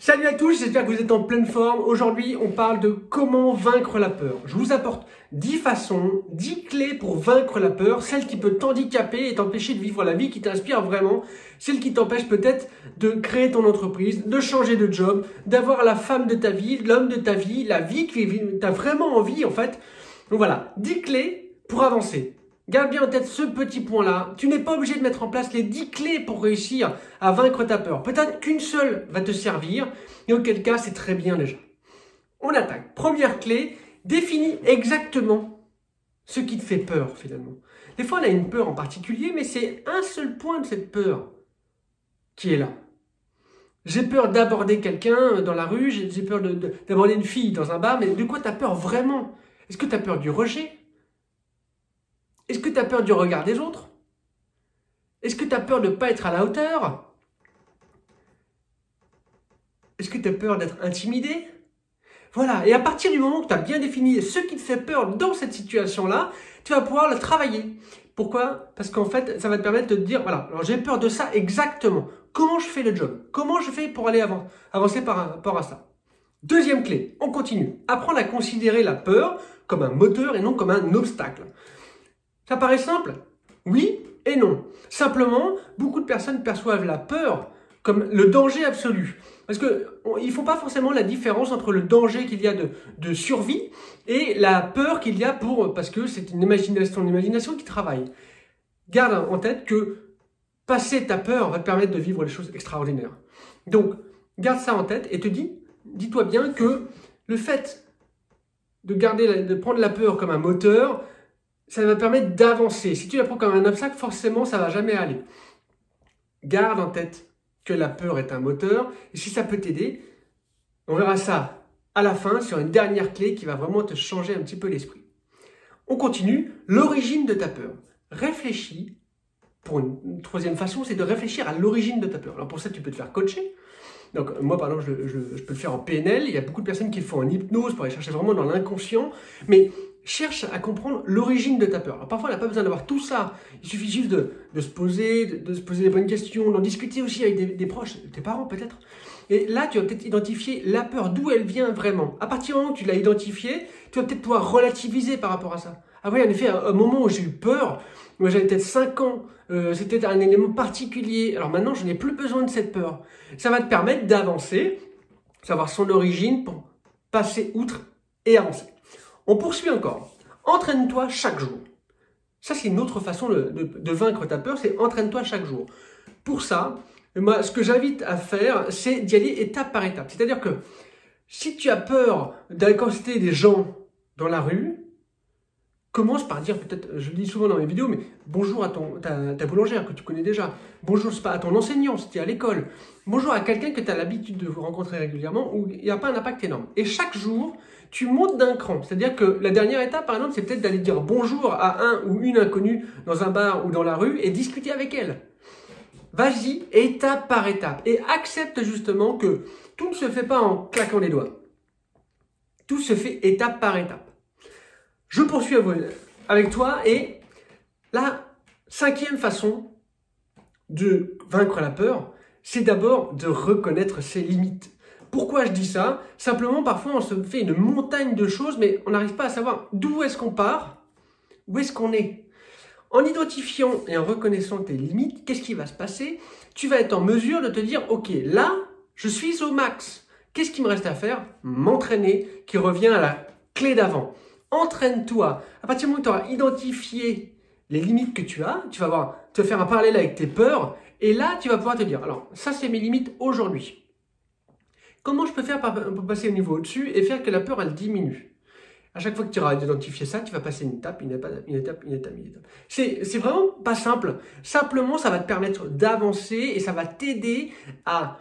Salut à tous, j'espère que vous êtes en pleine forme. Aujourd'hui, on parle de comment vaincre la peur. Je vous apporte 10 façons, 10 clés pour vaincre la peur, celle qui peut t'handicaper et t'empêcher de vivre la vie qui t'inspire vraiment, celle qui t'empêche peut-être de créer ton entreprise, de changer de job, d'avoir la femme de ta vie, l'homme de ta vie, la vie que tu as vraiment envie en fait. Donc voilà, 10 clés pour avancer. Garde bien en tête ce petit point-là. Tu n'es pas obligé de mettre en place les 10 clés pour réussir à vaincre ta peur. Peut-être qu'une seule va te servir, et auquel cas, c'est très bien déjà. On attaque. Première clé, définis exactement ce qui te fait peur finalement. Des fois, on a une peur en particulier, mais c'est un seul point de cette peur qui est là. J'ai peur d'aborder quelqu'un dans la rue, j'ai peur d'aborder une fille dans un bar, mais de quoi tu as peur vraiment? Est-ce que tu as peur du rejet? Est-ce que tu as peur du regard des autres? Est-ce que tu as peur de ne pas être à la hauteur? Est-ce que tu as peur d'être intimidé? Voilà, et à partir du moment que tu as bien défini ce qui te fait peur dans cette situation-là, tu vas pouvoir le travailler. Pourquoi? Parce qu'en fait, ça va te permettre de te dire, voilà, alors j'ai peur de ça exactement. Comment je fais le job? Comment je fais pour aller avancer par rapport à ça? Deuxième clé, on continue. Apprendre à considérer la peur comme un moteur et non comme un obstacle. Ça paraît simple? Oui et non. Simplement, beaucoup de personnes perçoivent la peur comme le danger absolu. Parce qu'ils ne font pas forcément la différence entre le danger qu'il y a de survie et la peur qu'il y a parce que c'est une imagination qui travaille. Garde en tête que passer ta peur va te permettre de vivre des choses extraordinaires. Donc, garde ça en tête et dis-toi bien que le fait de prendre la peur comme un moteur, ça va permettre d'avancer. Si tu la prends comme un obstacle, forcément, ça ne va jamais aller. Garde en tête que la peur est un moteur. Et si ça peut t'aider, on verra ça à la fin sur une dernière clé qui va vraiment te changer un petit peu l'esprit. On continue. L'origine de ta peur. Réfléchis. Pour une troisième façon, c'est de réfléchir à l'origine de ta peur. Alors pour ça, tu peux te faire coacher. Donc moi, par exemple, je peux le faire en PNL. Il y a beaucoup de personnes qui le font en hypnose pour aller chercher vraiment dans l'inconscient. Mais cherche à comprendre l'origine de ta peur. Alors parfois, on n'a pas besoin d'avoir tout ça. Il suffit juste de se poser, de se poser les bonnes questions, d'en discuter aussi avec des proches, tes parents peut-être. Et là, tu vas peut-être identifier la peur, d'où elle vient vraiment. À partir du moment où tu l'as identifiée, tu vas peut-être pouvoir relativiser par rapport à ça. Ah oui, en effet, à un moment où j'ai eu peur, moi j'avais peut-être 5 ans, c'était un élément particulier. Alors maintenant, je n'ai plus besoin de cette peur. Ça va te permettre d'avancer, savoir son origine pour passer outre et avancer. On poursuit encore. Entraîne-toi chaque jour. Ça, c'est une autre façon de vaincre ta peur, c'est entraîne-toi chaque jour. Pour ça, moi, ce que j'invite à faire, c'est d'y aller étape par étape. C'est-à-dire que si tu as peur d'accoster des gens dans la rue, commence par dire, peut-être, je le dis souvent dans mes vidéos, mais bonjour à ta boulangère que tu connais déjà. Bonjour à ton enseignant si tu es à l'école. Bonjour à quelqu'un que tu as l'habitude de rencontrer régulièrement où il n'y a pas un impact énorme. Et chaque jour, tu montes d'un cran. C'est-à-dire que la dernière étape, par exemple, c'est peut-être d'aller dire bonjour à un ou une inconnue dans un bar ou dans la rue et discuter avec elle. Vas-y, étape par étape. Et accepte justement que tout ne se fait pas en claquant les doigts. Tout se fait étape par étape. Je poursuis avec toi et la cinquième façon de vaincre la peur, c'est d'abord de reconnaître ses limites. Pourquoi je dis ça? Simplement, parfois, on se fait une montagne de choses, mais on n'arrive pas à savoir d'où est-ce qu'on part, où est-ce qu'on est. En identifiant et en reconnaissant tes limites, qu'est-ce qui va se passer? Tu vas être en mesure de te dire, ok, là, je suis au max. Qu'est-ce qui me reste à faire? M'entraîner, qui revient à la clé d'avant. Entraîne-toi. À partir du moment où tu auras identifié les limites que tu as, tu vas te faire un parallèle avec tes peurs, et là, tu vas pouvoir te dire, alors, ça, c'est mes limites aujourd'hui. Comment je peux faire pour passer au niveau au-dessus et faire que la peur, elle diminue? À chaque fois que tu auras identifié ça, tu vas passer une étape. C'est vraiment pas simple. Simplement, ça va te permettre d'avancer et ça va t'aider à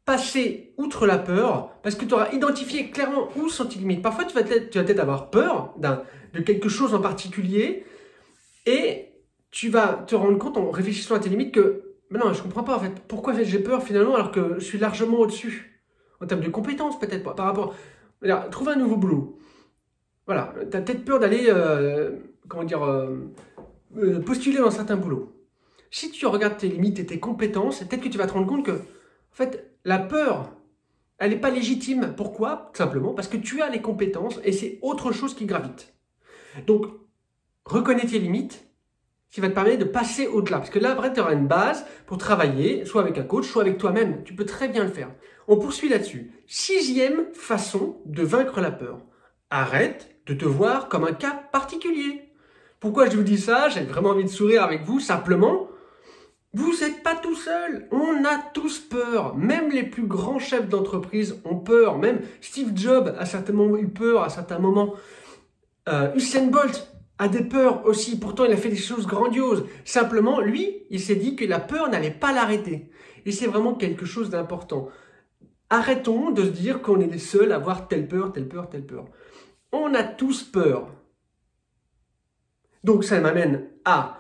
passer outre la peur parce que tu auras identifié clairement où sont tes limites. Parfois, tu vas peut-être avoir peur de quelque chose en particulier et tu vas te rendre compte en réfléchissant à tes limites que mais non, je comprends pas en fait. Pourquoi j'ai peur finalement alors que je suis largement au-dessus? En termes de compétences peut-être par rapport... Trouve un nouveau boulot. Voilà, tu as peut-être peur d'aller postuler dans certains boulots. Si tu regardes tes limites et tes compétences, peut-être que tu vas te rendre compte que en fait, la peur Elle n'est pas légitime. Pourquoi? Simplement parce que tu as les compétences et c'est autre chose qui gravite. Donc, reconnais tes limites, ce qui va te permettre de passer au-delà. Parce que là, après, tu auras une base pour travailler, soit avec un coach, soit avec toi-même. Tu peux très bien le faire. On poursuit là-dessus. 6e façon de vaincre la peur. Arrête de te voir comme un cas particulier. Pourquoi je vous dis ça? J'ai vraiment envie de sourire avec vous, simplement. Vous n'êtes pas tout seul. On a tous peur. Même les plus grands chefs d'entreprise ont peur. Même Steve Jobs a certainement eu peur à certains moments. Usain Bolt a des peurs aussi. Pourtant, il a fait des choses grandioses. Simplement, lui, il s'est dit que la peur n'allait pas l'arrêter. Et c'est vraiment quelque chose d'important. Arrêtons de se dire qu'on est les seuls à avoir telle peur, telle peur, telle peur. On a tous peur. Donc, ça m'amène à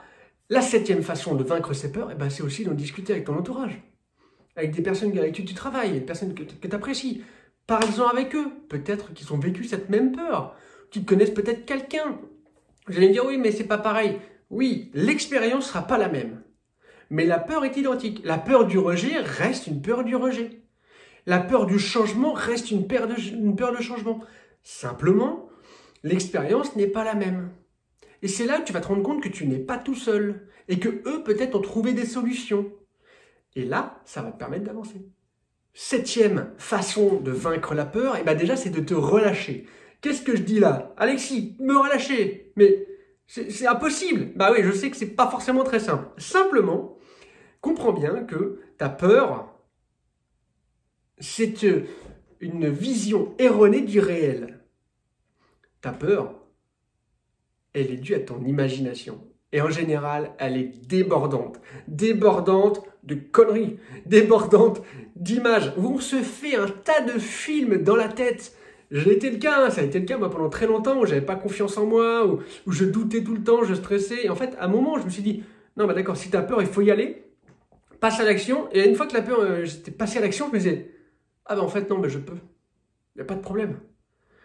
la 7e façon de vaincre ses peurs, et ben, c'est aussi d'en discuter avec ton entourage. Avec des personnes avec qui tu travailles, des personnes que tu apprécies. Parle-en avec eux. Peut-être qu'ils ont vécu cette même peur. Qu'ils connaissent peut-être quelqu'un. Vous allez me dire, oui, mais c'est pas pareil. Oui, l'expérience sera pas la même. Mais la peur est identique. La peur du rejet reste une peur du rejet. La peur du changement reste une peur de changement. Simplement, l'expérience n'est pas la même. Et c'est là que tu vas te rendre compte que tu n'es pas tout seul. Et que eux, peut-être, ont trouvé des solutions. Et là, ça va te permettre d'avancer. 7e façon de vaincre la peur, et ben déjà, c'est de te relâcher. Qu'est-ce que je dis là? Alexis, me relâcher. Mais c'est impossible. Bah oui, je sais que c'est pas forcément très simple. Simplement, comprends bien que ta peur, c'est une vision erronée du réel. Ta peur, elle est due à ton imagination. Et en général, elle est débordante. Débordante de conneries. Débordante d'images. Où on se fait un tas de films dans la tête. J'ai été le cas, ça a été le cas moi pendant très longtemps où j'avais pas confiance en moi, où je doutais tout le temps, je stressais. Et en fait, à un moment, je me suis dit, non, bah d'accord, si tu as peur, il faut y aller. Passe à l'action. Et une fois que la peur, j'étais passé à l'action, je me disais, ah ben en fait, non, mais je peux. Il n'y a pas de problème.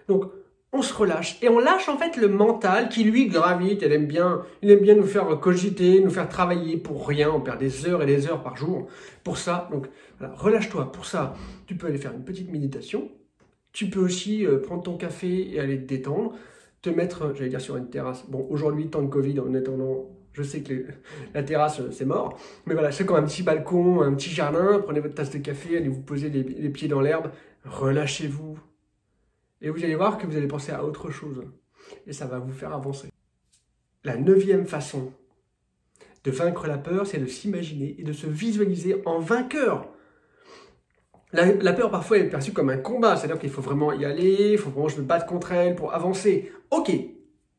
Donc, on se relâche. Et on lâche en fait le mental qui lui gravite. Il aime bien nous faire cogiter, nous faire travailler pour rien. On perd des heures et des heures par jour pour ça. Donc, voilà, relâche-toi. Pour ça, tu peux aller faire une petite méditation. Tu peux aussi prendre ton café et aller te détendre. Te mettre, j'allais dire, sur une terrasse. Bon, aujourd'hui, temps de Covid, en attendant, je sais que la terrasse, c'est mort. Mais voilà, c'est comme un petit balcon, un petit jardin. Prenez votre tasse de café, allez vous poser les pieds dans l'herbe. Relâchez-vous. Et vous allez voir que vous allez penser à autre chose. Et ça va vous faire avancer. La 9e façon de vaincre la peur, c'est de s'imaginer et de se visualiser en vainqueur. La peur, parfois, est perçue comme un combat. C'est-à-dire qu'il faut vraiment y aller, il faut vraiment se battre contre elle pour avancer. Ok,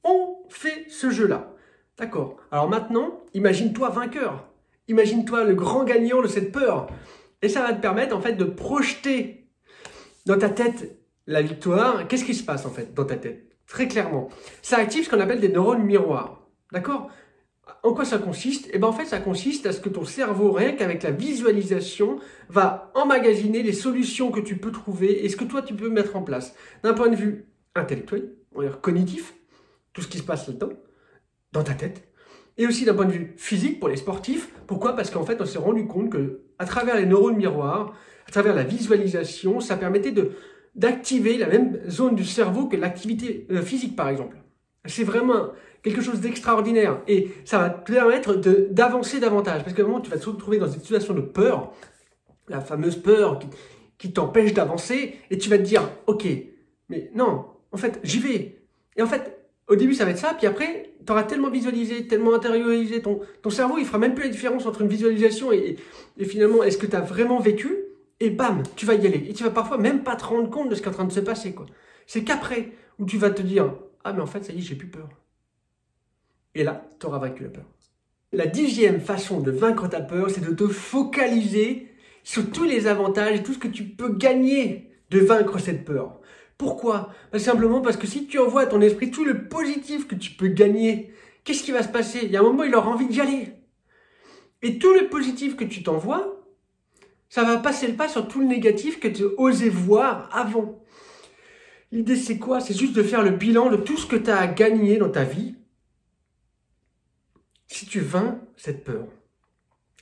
on fait ce jeu-là. D'accord. Alors maintenant, imagine-toi vainqueur. Imagine-toi le grand gagnant de cette peur. Et ça va te permettre, en fait, de projeter dans ta tête la victoire. Qu'est-ce qui se passe, en fait, dans ta tête? Très clairement. Ça active ce qu'on appelle des neurones miroirs. D'accord? En quoi ça consiste? Eh bien, en fait, ça consiste à ce que ton cerveau, rien qu'avec la visualisation, va emmagasiner les solutions que tu peux trouver et ce que toi, tu peux mettre en place. D'un point de vue intellectuel, on va dire cognitif, tout ce qui se passe là-dedans, dans ta tête, et aussi d'un point de vue physique pour les sportifs. Pourquoi? Parce qu'en fait, on s'est rendu compte que à travers les neurones miroirs, à travers la visualisation, ça permettait d'activer la même zone du cerveau que l'activité physique, par exemple. C'est vraiment quelque chose d'extraordinaire et ça va te permettre d'avancer davantage parce qu'à un moment, tu vas te retrouver dans une situation de peur, la fameuse peur qui t'empêche d'avancer et tu vas te dire, ok, mais non, en fait, j'y vais. Et en fait, au début, ça va être ça, puis après, tu auras tellement visualisé, tellement intériorisé, ton cerveau, il fera même plus la différence entre une visualisation et finalement, est-ce que tu as vraiment vécu? Et bam, tu vas y aller. Et tu vas parfois même pas te rendre compte de ce qui est en train de se passer, quoi. C'est qu'après, où tu vas te dire, ah mais en fait, ça y est, j'ai plus peur. Et là, tu auras vaincu la peur. La 10e façon de vaincre ta peur, c'est de te focaliser sur tous les avantages et tout ce que tu peux gagner de vaincre cette peur. Pourquoi? Simplement parce que si tu envoies à ton esprit tout le positif que tu peux gagner, qu'est-ce qui va se passer? Il y a un moment, il aura envie d'y aller. Et tout le positif que tu t'envoies, ça va passer le pas sur tout le négatif que tu osais voir avant. L'idée, c'est quoi? C'est juste de faire le bilan de tout ce que tu as à gagner dans ta vie si tu vaincs cette peur.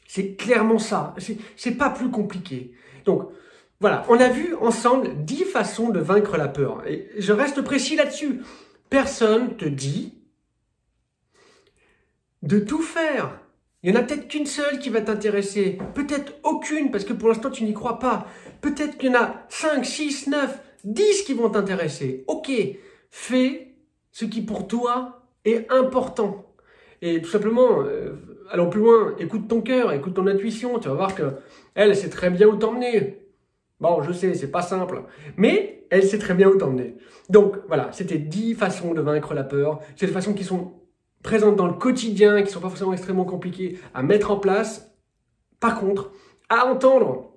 C'est clairement ça. C'est pas plus compliqué. Donc, Voilà, on a vu ensemble 10 façons de vaincre la peur. Et je reste précis là-dessus. Personne te dit de tout faire. Il y en a peut-être qu'une seule qui va t'intéresser. Peut-être aucune, parce que pour l'instant, tu n'y crois pas. Peut-être qu'il y en a 5, 6, 9, 10 qui vont t'intéresser. Ok, fais ce qui pour toi est important. Et tout simplement, allons plus loin, écoute ton cœur, écoute ton intuition. Tu vas voir que elle sait très bien où t'emmener. Bon, je sais, c'est pas simple, mais elle sait très bien où t'emmener. Donc voilà, c'était 10 façons de vaincre la peur. C'est des façons qui sont présentes dans le quotidien, qui sont pas forcément extrêmement compliquées à mettre en place. Par contre, à entendre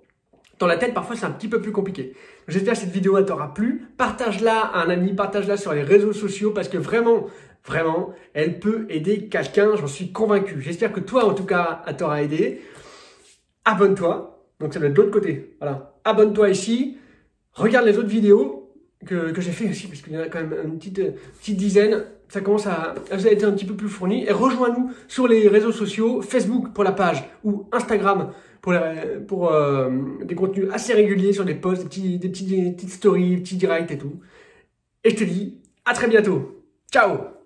dans la tête, parfois c'est un petit peu plus compliqué. J'espère que cette vidéo t'aura plu. Partage-la à un ami, partage-la sur les réseaux sociaux parce que vraiment, elle peut aider quelqu'un, j'en suis convaincu. J'espère que toi, en tout cas, elle t'aura aidé. Abonne-toi. Donc ça doit être de l'autre côté. Voilà. Abonne-toi ici. Regarde les autres vidéos que j'ai fait aussi, parce qu'il y en a quand même une petite dizaine. Ça commence à être un petit peu plus fourni. Et rejoins-nous sur les réseaux sociaux, Facebook pour la page ou Instagram pour des contenus assez réguliers sur des posts, des petites stories, des petits directs et tout. Et je te dis à très bientôt. Ciao!